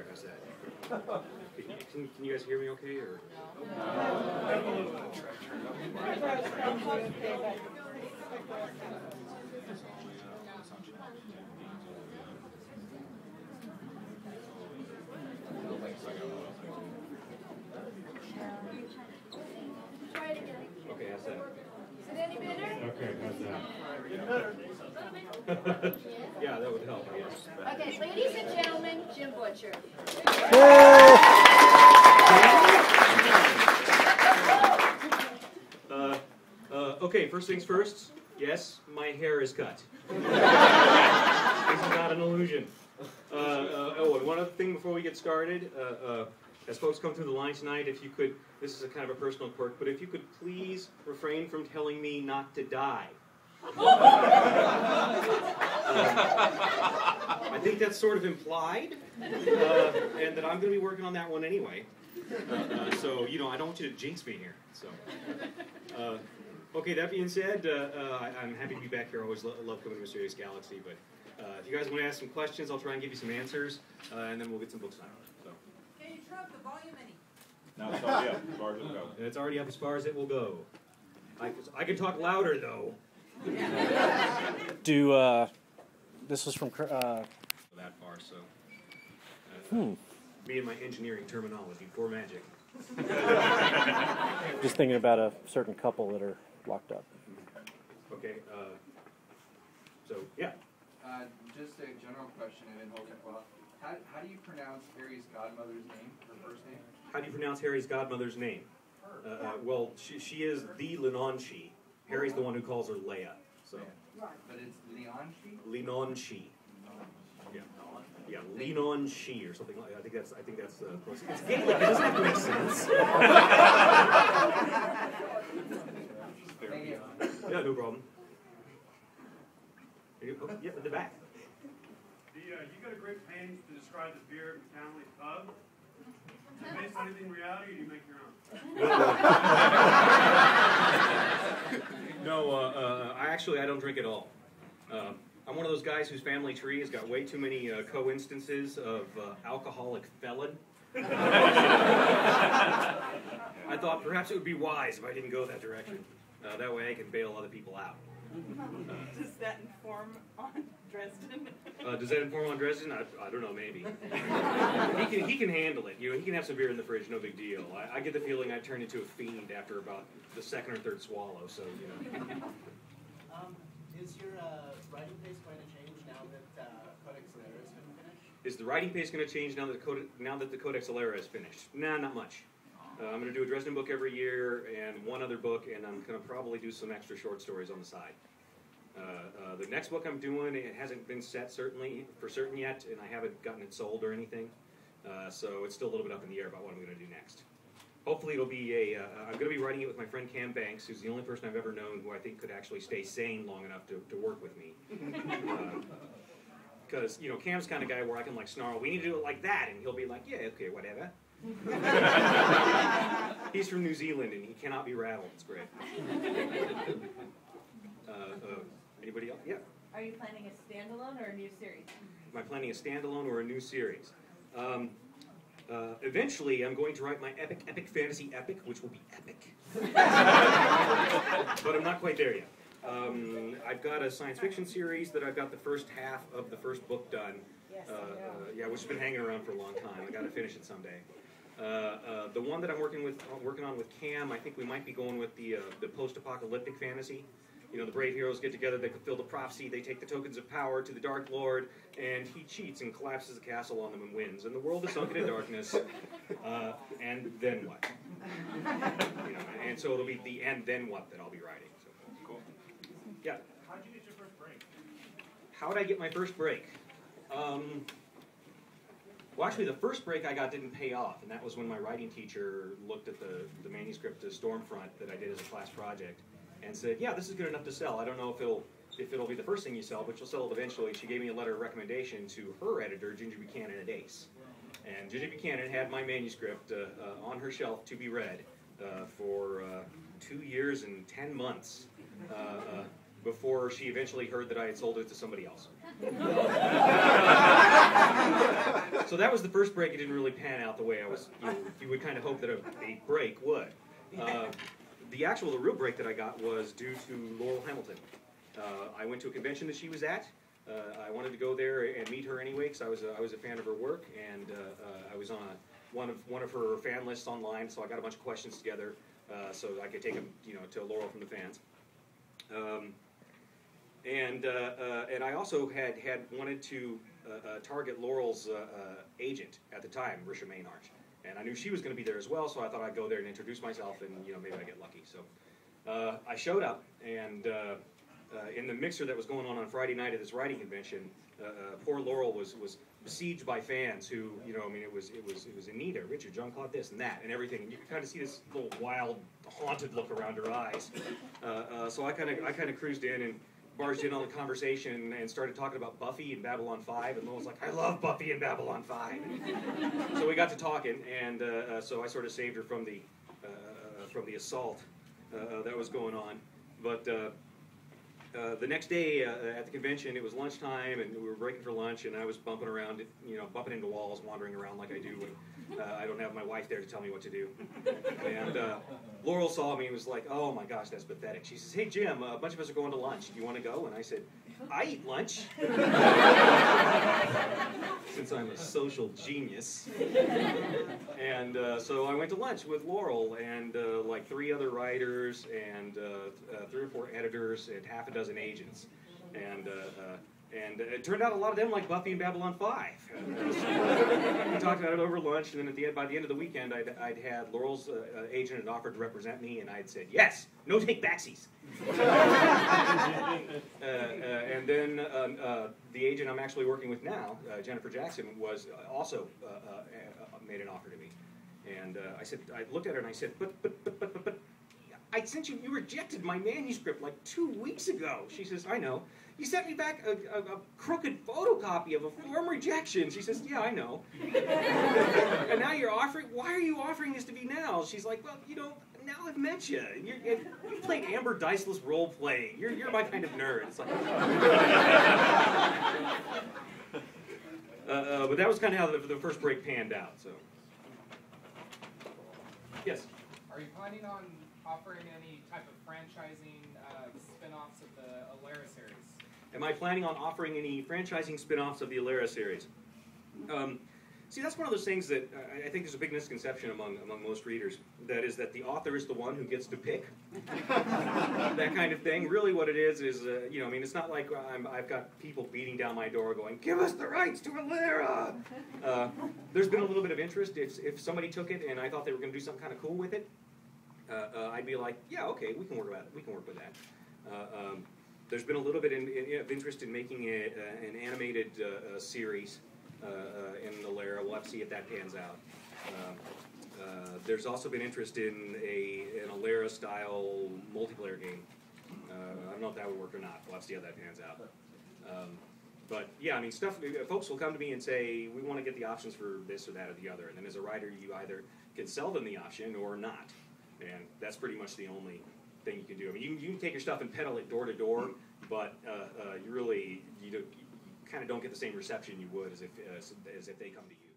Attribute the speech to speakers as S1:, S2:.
S1: how's that? Can you guys hear me okay? Or? Okay, how's that?
S2: Is it any better?
S1: Okay, how's that? Yeah, that would help, I guess.
S2: Okay, ladies and gentlemen, Jim Butcher.
S1: Okay, first things first. Yes, my hair is cut. This is not an illusion. Oh, and one other thing before we get started. As folks come through the line tonight, if you could, this is a kind of a personal quirk, but if you could please refrain from telling me not to die. I think that's sort of implied, and that I'm going to be working on that one anyway. So, you know, I don't want you to jinx me here. So, okay, that being said, I'm happy to be back here. I always love coming to Mysterious Galaxy, but if you guys want to ask some questions, I'll try and give you some answers, and then we'll get some books on. So.
S3: Can you turn up the volume any?
S4: No, it's already up as far as it will go.
S1: And it's already up as far as it will go. I can talk louder, though.
S5: This was from
S1: That far, so. Me and my engineering terminology for magic.
S5: just thinking about a certain couple that are locked up.
S1: Okay, so, yeah.
S6: Just a general question, I didn't hold it well. How do you pronounce Harry's godmother's name, her first name?
S1: How do you pronounce Harry's godmother's name? Well, she is the Linonshi. Harry's the one who calls her Leia. So.
S6: But it's Leonshi?
S1: Linonshi. Yeah. Yeah, Linonshi or something like that. I think that's close. It's Gaelic. It doesn't have to make sense.
S6: Thank you.
S1: Yeah, no problem. Oh, yeah, in the back.
S7: You got a great pains to describe the beer at McCownley's Pub. Is it based on anything in reality, or do you make your own?
S1: No, I don't drink at all. I'm one of those guys whose family tree has got way too many co-instances of alcoholic felon. I thought perhaps it would be wise if I didn't go that direction. That way I can bail other people out.
S3: Does that inform on Dresden?
S1: Does that inform on Dresden? I don't know, maybe. He can handle it. You know, he can have some beer in the fridge, no big deal. I get the feeling I turned into a fiend after about the second or third swallow. So you know.
S8: Is your writing pace going to change now that Codex Alera has been finished?
S1: Is the writing pace going to change now that the Codex Alera is finished? Nah, not much. I'm going to do a Dresden book every year and one other book, and I'm going to probably do some extra short stories on the side. The next book I'm doing, it hasn't been set for certain yet, and I haven't gotten it sold or anything. So it's still a little bit up in the air about what I'm going to do next. Hopefully it'll be I'm going to be writing it with my friend Cam Banks, who's the only person I've ever known who I think could actually stay sane long enough to work with me. Because, you know, Cam's the kind of guy where I can, like, snarl, we need to do it like that, and he'll be like, yeah, okay, whatever. He's from New Zealand, and he cannot be rattled. It's great. Anybody else? Yeah.
S2: Are you planning a standalone or a new series?
S1: Am I planning a standalone or a new series? Eventually, I'm going to write my epic fantasy epic, which will be epic. But I'm not quite there yet. I've got a science fiction series that I've got the first half of the first book done.
S2: Yes,
S1: yeah, which has been hanging around for a long time. I got to finish it someday. The one that I'm working on with Cam, I think we might be going with the post-apocalyptic fantasy. You know, the brave heroes get together, they fulfill the prophecy, they take the tokens of power to the Dark Lord, and he cheats and collapses the castle on them and wins. And the world is sunk into darkness, and then what? You know, and so it'll be the and then what that I'll be writing. So, cool. Yeah?
S7: How did you get your first break?
S1: How did I get my first break? Well, actually, the first break I got didn't pay off, and that was when my writing teacher looked at the manuscript to Stormfront that I did as a class project, and said, yeah, this is good enough to sell. I don't know if it'll be the first thing you sell, but you'll sell it eventually. She gave me a letter of recommendation to her editor, Ginger Buchanan at Ace. And Ginger Buchanan had my manuscript on her shelf to be read for 2 years and 10 months before she eventually heard that I had sold it to somebody else. So that was the first break. It didn't really pan out the way I was. You would kind of hope that a break would. The real break that I got was due to Laurel Hamilton. I went to a convention that she was at. I wanted to go there and meet her anyway because I was a fan of her work, and I was on one of her fan lists online. So I got a bunch of questions together so I could take them, to Laurel from the fans. And I also had wanted to target Laurel's agent at the time, Risha Maynard. And I knew she was going to be there as well, so I thought I'd go there and introduce myself, and maybe I'd get lucky. So I showed up, and in the mixer that was going on Friday night at this writing convention, poor Laurel was besieged by fans who, it was Anita, Richard, John Claude, this and that, and everything. And you could kind of see this little wild, haunted look around her eyes. So I kind of cruised in and barged in on the conversation and started talking about Buffy and Babylon 5, and Laurel's like, I love Buffy and Babylon 5. So we got to talking, and so I sort of saved her from the assault that was going on. But the next day at the convention, it was lunchtime, and we were breaking for lunch, and I was bumping around, bumping into walls, wandering around like I do when I don't have my wife there to tell me what to do. And Laurel saw me and was like, oh my gosh, that's pathetic. She says, hey Jim, a bunch of us are going to lunch. Do you want to go? And I said, I eat lunch. Since I'm a social genius. And so I went to lunch with Laurel and like 3 other writers and 3 or 4 editors and half a dozen agents. And it turned out a lot of them like Buffy and Babylon 5. We talked about it over lunch, and then by the end of the weekend, I'd had Laurel's agent had offered to represent me, and I'd said, yes, no take backsies. And then the agent I'm actually working with now, Jennifer Jackson, was also made an offer to me. And I looked at her and I said, but I sent you rejected my manuscript like 2 weeks ago. She says, I know. You sent me back a crooked photocopy of a form rejection. She says, yeah, I know. And now why are you offering this to me now? She's like, well, now I've met you. You played Amber Diceless role-playing. You're my kind of nerd. It's like, but that was kind of how the first break panned out. So, yes?
S9: Are you planning on offering any type of franchising spin-offs of the Alera series?
S1: Am I planning on offering any franchising spin-offs of the Alera series? See, that's one of those things that I think there's a big misconception among most readers. That is that the author is the one who gets to pick. That kind of thing. Really what it is, it's not like I've got people beating down my door going, give us the rights to Alera! There's been a little bit of interest. If somebody took it and I thought they were going to do something kind of cool with it, I'd be like, yeah, okay, we can work with that. There's been a little bit of interest in making an animated series in Alera. We'll have to see if that pans out. There's also been interest in an Alera-style multiplayer game. I don't know if that would work or not. We'll have to see how that pans out. But yeah, folks will come to me and say, we want to get the options for this or that or the other. And then as a writer, you either can sell them the option or not. And that's pretty much the only thing you can do. You can take your stuff and peddle it door to door, but you kind of don't get the same reception you would as if they come to you.